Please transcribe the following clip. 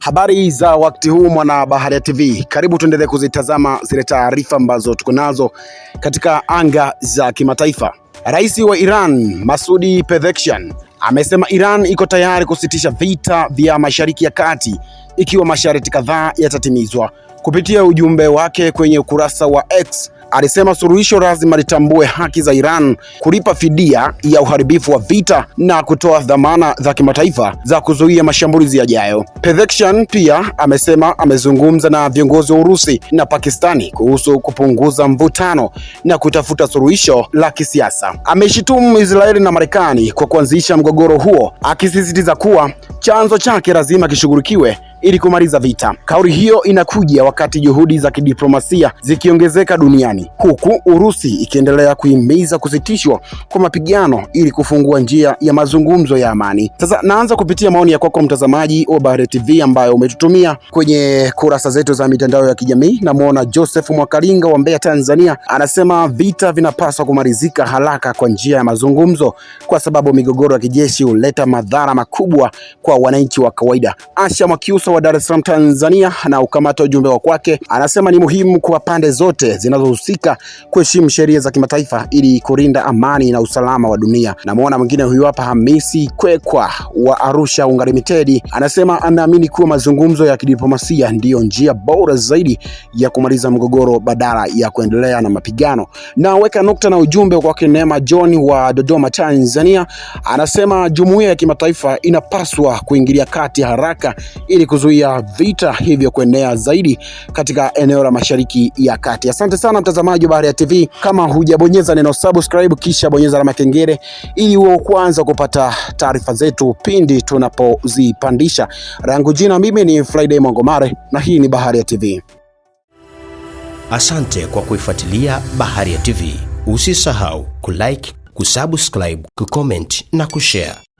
Habari za wakati huu mwana Baharia TV, karibu tuendelee kuzitazama zile taarifa ambazo tuko nazo katika anga za kimataifa. Rais wa Iran Masoud Pezeshkian amesema Iran iko tayari kusitisha vita vya Mashariki ya Kati ikiwa masharti kadhaa yatatimizwa. Kupitia ujumbe wake kwenye ukurasa wa X, alisema suluhisho lazima litambue haki za Iran kulipa fidia ya uharibifu wa vita na kutoa dhamana za kimataifa za kuzuia mashambulizi yajayo. Pezeshkian pia amesema amezungumza na viongozi wa Urusi na Pakistani kuhusu kupunguza mvutano na kutafuta suluhisho la kisiasa. Ameshitumu Israeli na Marekani kwa kuanzisha mgogoro huo, akisisitiza kuwa chanzo chake lazima kishughulikiwe ili kumaliza vita. Kauli hiyo inakuja wakati juhudi za kidiplomasia zikiongezeka duniani, huku Urusi ikiendelea kuhimiza kusitishwa kwa mapigano ili kufungua njia ya mazungumzo ya amani. Sasa naanza kupitia maoni ya kwako mtazamaji wa Baharia TV ambayo umetutumia kwenye kurasa zetu za mitandao ya kijamii. Namuona Joseph Mwakalinga wa Mbeya, Tanzania, anasema vita vinapaswa kumalizika haraka kwa njia ya mazungumzo kwa sababu migogoro ya kijeshi huleta madhara makubwa kwa wananchi wa kawaida. Asha Mwakiusa wa Dar es Salaam, Tanzania, na ukamata ujumbe wa kwake, anasema ni muhimu kwa pande zote zinazohusika kuheshimu sheria za kimataifa ili kulinda amani na usalama wa dunia. Na muona mwingine huyu hapa, Hamisi Kwekwa wa Arusha Ungalimited, anasema anaamini kuwa mazungumzo ya kidiplomasia ndiyo njia bora zaidi ya kumaliza mgogoro badala ya kuendelea na mapigano. Na weka nukta na ujumbe kwake Neema John wa Dodoma, Tanzania, anasema jumuiya ya kimataifa inapaswa kuingilia kati haraka ili kuzuia vita hivyo kuenea zaidi katika eneo la Mashariki ya Kati. Asante sana mtazamaji wa Baharia TV, kama hujabonyeza neno subscribe kisha bonyeza alama kengele ili uwe kwanza kupata taarifa zetu pindi tunapozipandisha. Rangu jina mimi ni Friday Mongomare na hii ni Baharia TV. Asante kwa kuifuatilia Baharia TV. Usisahau kulike, kusubscribe, kucomment na kushare.